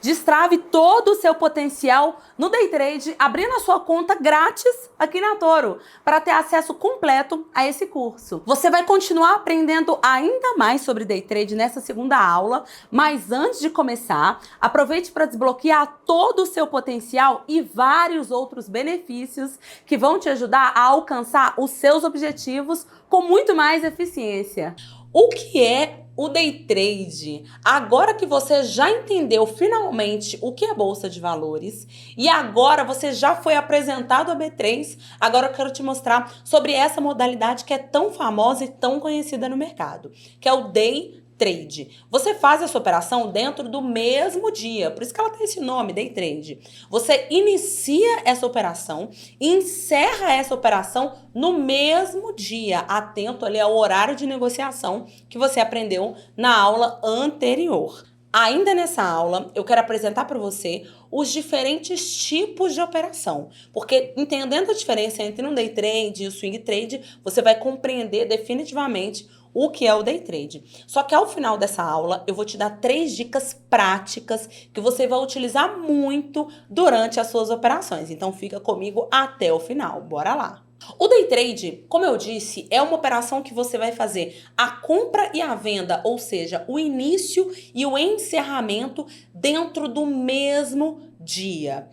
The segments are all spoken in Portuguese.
Destrave todo o seu potencial no Day Trade, abrindo a sua conta grátis aqui na Toro, para ter acesso completo a esse curso. Você vai continuar aprendendo ainda mais sobre Day Trade nessa segunda aula, mas antes de começar, aproveite para desbloquear todo o seu potencial e vários outros benefícios que vão te ajudar a alcançar os seus objetivos com muito mais eficiência. O que é o Day Trade? Agora que você já entendeu finalmente o que é Bolsa de Valores e agora você já foi apresentado a B3, agora eu quero te mostrar sobre essa modalidade que é tão famosa e tão conhecida no mercado, que é o Day Trade. Você faz essa operação dentro do mesmo dia, por isso que ela tem esse nome, Day Trade. Você inicia essa operação e encerra essa operação no mesmo dia, atento ali ao horário de negociação que você aprendeu na aula anterior. Ainda nessa aula, eu quero apresentar para você os diferentes tipos de operação, porque entendendo a diferença entre um Day Trade e o Swing Trade, você vai compreender definitivamente o que é o Day Trade. Só que ao final dessa aula, eu vou te dar 3 dicas práticas que você vai utilizar muito durante as suas operações. Então fica comigo até o final. Bora lá! O Day Trade, como eu disse, é uma operação que você vai fazer a compra e a venda, ou seja, o início e o encerramento dentro do mesmo dia.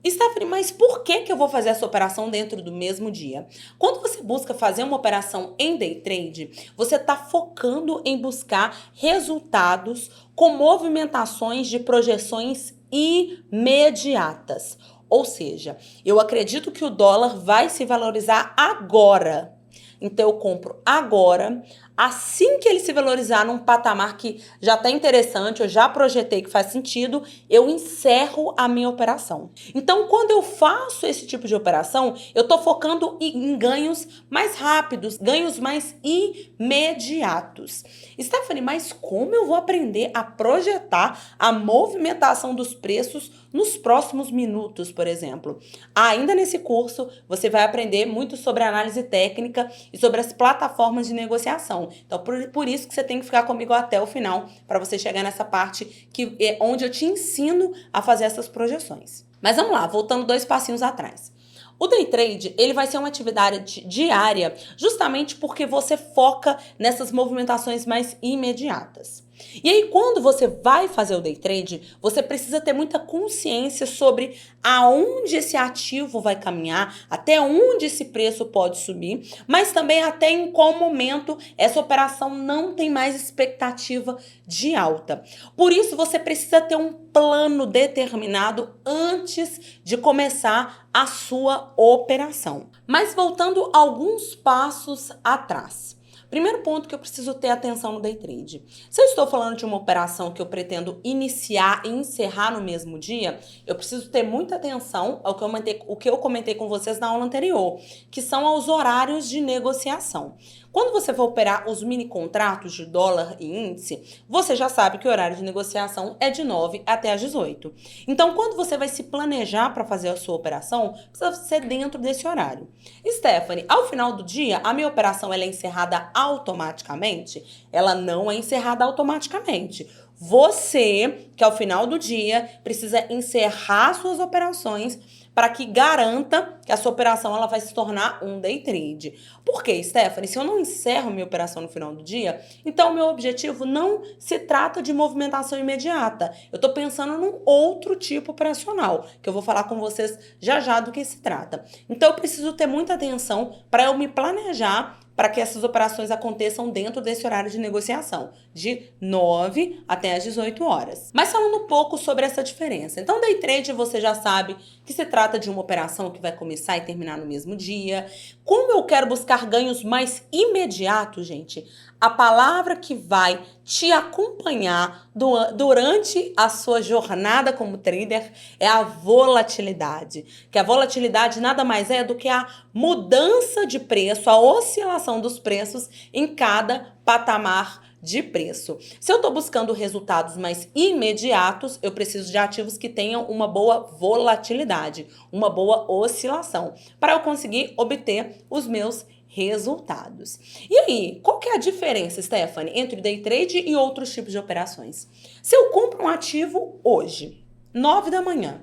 Stephanie, mas por que eu vou fazer essa operação dentro do mesmo dia? Quando você busca fazer uma operação em Day Trade, você está focando em buscar resultados com movimentações de projeções imediatas. Ou seja, eu acredito que o dólar vai se valorizar agora. Então eu compro agora, assim que ele se valorizar num patamar que já está interessante, eu já projetei que faz sentido, eu encerro a minha operação. Então quando eu faço esse tipo de operação, eu estou focando em ganhos mais rápidos, ganhos mais imediatos. Stephanie, mas como eu vou aprender a projetar a movimentação dos preços nos próximos minutos, por exemplo? Ainda nesse curso, você vai aprender muito sobre análise técnica e sobre as plataformas de negociação. Então, por isso que você tem que ficar comigo até o final, para você chegar nessa parte que é onde eu te ensino a fazer essas projeções. Mas vamos lá, voltando 2 passinhos atrás. O Day Trade, ele vai ser uma atividade diária justamente porque você foca nessas movimentações mais imediatas. E aí, quando você vai fazer o Day Trade, você precisa ter muita consciência sobre aonde esse ativo vai caminhar, até onde esse preço pode subir, mas também até em qual momento essa operação não tem mais expectativa de alta. Por isso, você precisa ter um plano determinado antes de começar a sua operação. Mas voltando alguns passos atrás. Primeiro ponto que eu preciso ter atenção no Day Trade. Se eu estou falando de uma operação que eu pretendo iniciar e encerrar no mesmo dia, eu preciso ter muita atenção ao que eu comentei com vocês na aula anterior, que são aos horários de negociação. Quando você for operar os mini contratos de dólar e índice, você já sabe que o horário de negociação é de 9 até às 18. Então, quando você vai se planejar para fazer a sua operação, precisa ser dentro desse horário. Stephanie, ao final do dia, a minha operação ela é encerrada automaticamente? Ela não é encerrada automaticamente. Você, que ao final do dia, precisa encerrar suas operações para que garanta que a sua operação ela vai se tornar um Day Trade. Por quê, Stephanie? Se eu não encerro minha operação no final do dia, então o meu objetivo não se trata de movimentação imediata. Eu estou pensando num outro tipo operacional, que eu vou falar com vocês já já do que se trata. Então eu preciso ter muita atenção para eu me planejar para que essas operações aconteçam dentro desse horário de negociação, de 9 até as 18 horas. Mas falando um pouco sobre essa diferença. Então, Day Trade você já sabe que se trata de uma operação que vai começar e terminar no mesmo dia. Como eu quero buscar ganhos mais imediatos, gente, a palavra que vai te acompanhar durante a sua jornada como trader é a volatilidade. Que a volatilidade nada mais é do que a mudança de preço, a oscilação dos preços em cada patamar de preço. Se eu estou buscando resultados mais imediatos, eu preciso de ativos que tenham uma boa volatilidade, uma boa oscilação, para eu conseguir obter os meus resultados. E aí, qual que é a diferença, Stephanie, entre o Day Trade e outros tipos de operações? Se eu compro um ativo hoje, 9 da manhã.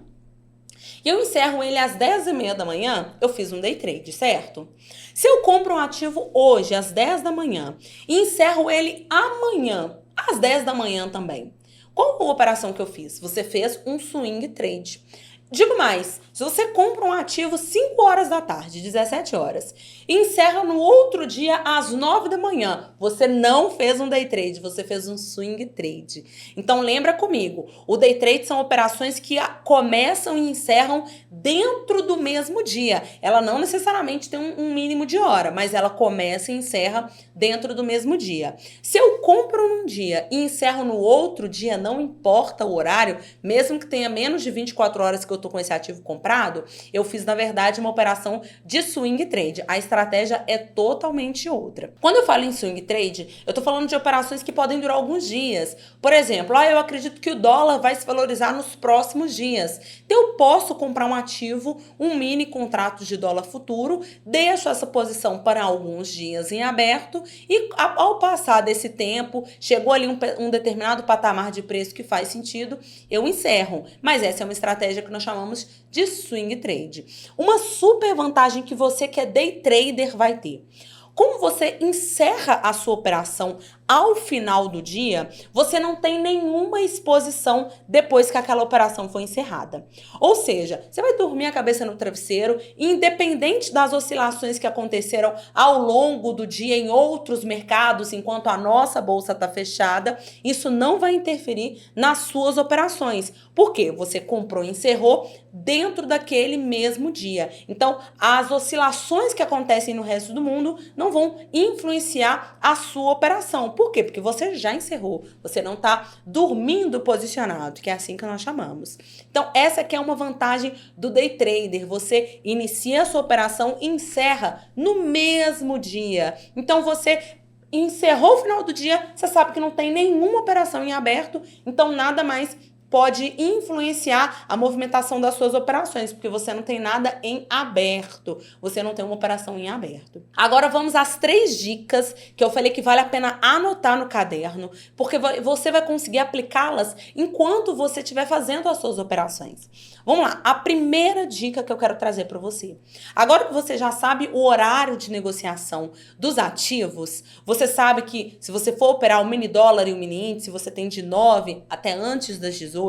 E eu encerro ele às 10h30 da manhã, eu fiz um day trade, certo? Se eu compro um ativo hoje, às 10 da manhã, e encerro ele amanhã, às 10 da manhã também, qual a operação que eu fiz? Você fez um swing trade. Digo mais, se você compra um ativo 5 horas da tarde, 17 horas, e encerra no outro dia às 9 da manhã, você não fez um day trade, você fez um swing trade. Então lembra comigo, o day trade são operações que começam e encerram dentro do mesmo dia. Ela não necessariamente tem um mínimo de hora, mas ela começa e encerra dentro do mesmo dia. Se eu compro num dia e encerro no outro dia, não importa o horário, mesmo que tenha menos de 24 horas que eu tô com esse ativo comprado, eu fiz, na verdade, uma operação de swing trade. A estratégia é totalmente outra. Quando eu falo em swing trade, eu tô falando de operações que podem durar alguns dias. Por exemplo, eu acredito que o dólar vai se valorizar nos próximos dias. Então, eu posso comprar um ativo, um mini contrato de dólar futuro, deixo essa posição para alguns dias em aberto e, ao passar desse tempo, chegou ali um determinado patamar de preço que faz sentido, eu encerro. Mas essa é uma estratégia que nós chamamos de swing trade. Uma super vantagem que você que é day trader vai ter. Como você encerra a sua operação ao final do dia, você não tem nenhuma exposição depois que aquela operação foi encerrada. Ou seja, você vai dormir a cabeça no travesseiro, independente das oscilações que aconteceram ao longo do dia em outros mercados, enquanto a nossa bolsa está fechada, isso não vai interferir nas suas operações. Por quê? Você comprou e encerrou dentro daquele mesmo dia. Então, as oscilações que acontecem no resto do mundo não vão influenciar a sua operação. Por quê? Porque você já encerrou. Você não está dormindo posicionado, que é assim que nós chamamos. Então, essa aqui é uma vantagem do day trader. Você inicia a sua operação e encerra no mesmo dia. Então, você encerrou o final do dia, você sabe que não tem nenhuma operação em aberto, então nada mais pode influenciar a movimentação das suas operações, porque você não tem nada em aberto, você não tem uma operação em aberto. Agora vamos às 3 dicas que eu falei que vale a pena anotar no caderno, porque você vai conseguir aplicá-las enquanto você estiver fazendo as suas operações. Vamos lá, a primeira dica que eu quero trazer para você. Agora que você já sabe o horário de negociação dos ativos, você sabe que se você for operar o mini dólar e o mini índice, você tem de 9 até antes das 18,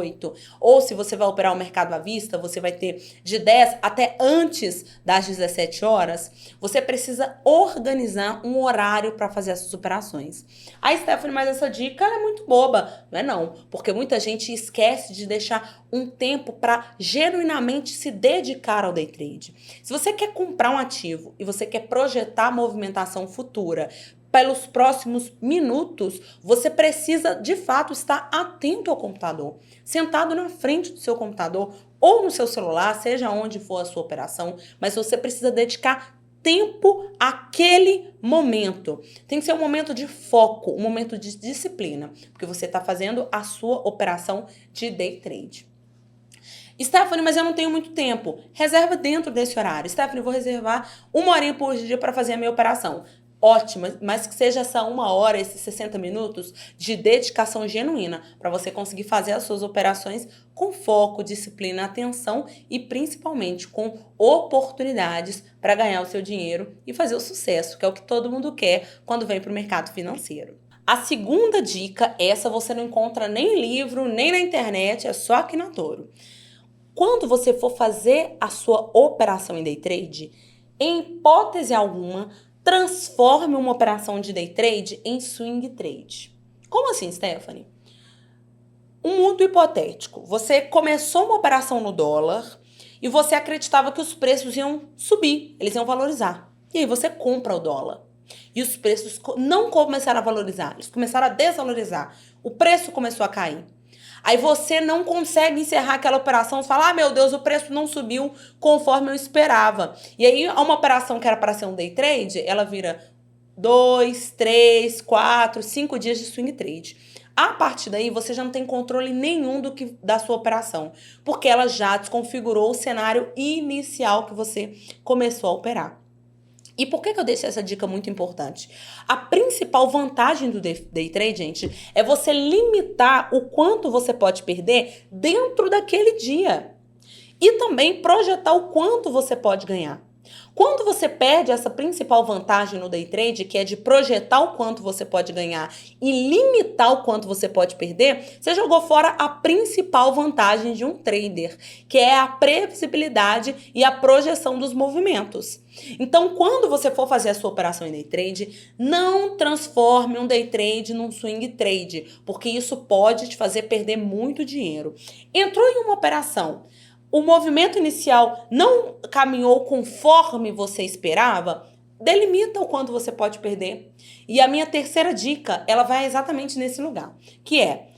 ou se você vai operar o mercado à vista, você vai ter de 10 até antes das 17 horas, você precisa organizar um horário para fazer essas operações. Aí, Stephanie, mas essa dica ela é muito boba. Não é não, porque muita gente esquece de deixar um tempo para genuinamente se dedicar ao day trade. Se você quer comprar um ativo e você quer projetar a movimentação futura pelos próximos minutos, você precisa, de fato, estar atento ao computador, sentado na frente do seu computador ou no seu celular, seja onde for a sua operação, mas você precisa dedicar tempo àquele momento. Tem que ser um momento de foco, um momento de disciplina, porque você está fazendo a sua operação de day trade. Stephanie, mas eu não tenho muito tempo. Reserva dentro desse horário. Stephanie, vou reservar 1 horinha por dia para fazer a minha operação. Ótimo, mas que seja essa 1 hora, esses 60 minutos de dedicação genuína para você conseguir fazer as suas operações com foco, disciplina, atenção e principalmente com oportunidades para ganhar o seu dinheiro e fazer o sucesso, que é o que todo mundo quer quando vem para o mercado financeiro. A segunda dica, essa você não encontra nem em livro, nem na internet, é só aqui na Toro. Quando você for fazer a sua operação em day trade, em hipótese alguma, transforme uma operação de day trade em swing trade. Como assim, Stephanie? Um mundo hipotético. Você começou uma operação no dólar e você acreditava que os preços iam subir, eles iam valorizar. E aí você compra o dólar. E os preços não começaram a valorizar, eles começaram a desvalorizar. O preço começou a cair. Aí você não consegue encerrar aquela operação, você fala, meu Deus, o preço não subiu conforme eu esperava. E aí uma operação que era para ser um day trade, ela vira 2, 3, 4, 5 dias de swing trade. A partir daí, você já não tem controle nenhum da sua operação, porque ela já desconfigurou o cenário inicial que você começou a operar. E por que eu deixei essa dica muito importante? A principal vantagem do day trade, gente, é você limitar o quanto você pode perder dentro daquele dia. E também projetar o quanto você pode ganhar. Quando você perde essa principal vantagem no day trade, que é de projetar o quanto você pode ganhar e limitar o quanto você pode perder, você jogou fora a principal vantagem de um trader, que é a previsibilidade e a projeção dos movimentos. Então, quando você for fazer a sua operação em day trade, não transforme um day trade num swing trade, porque isso pode te fazer perder muito dinheiro. Entrou em uma operação, o movimento inicial não caminhou conforme você esperava, delimita o quanto você pode perder. E a minha terceira dica, ela vai exatamente nesse lugar, que é: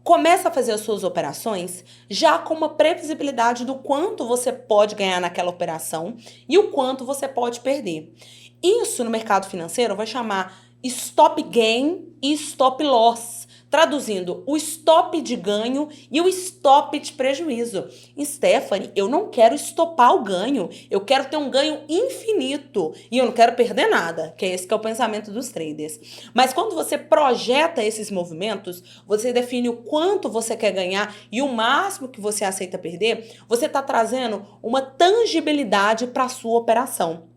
começa a fazer as suas operações já com uma previsibilidade do quanto você pode ganhar naquela operação e o quanto você pode perder. Isso no mercado financeiro vai chamar stop gain e stop loss. Traduzindo, o stop de ganho e o stop de prejuízo. Stephanie, eu não quero estopar o ganho, eu quero ter um ganho infinito e eu não quero perder nada, que é esse que é o pensamento dos traders. Mas quando você projeta esses movimentos, você define o quanto você quer ganhar e o máximo que você aceita perder, você está trazendo uma tangibilidade para a sua operação,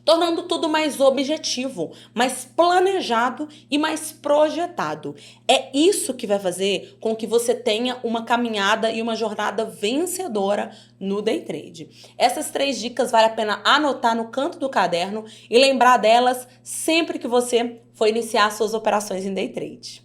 tornando tudo mais objetivo, mais planejado e mais projetado. É isso que vai fazer com que você tenha uma caminhada e uma jornada vencedora no day trade. Essas 3 dicas vale a pena anotar no canto do caderno e lembrar delas sempre que você for iniciar suas operações em day trade.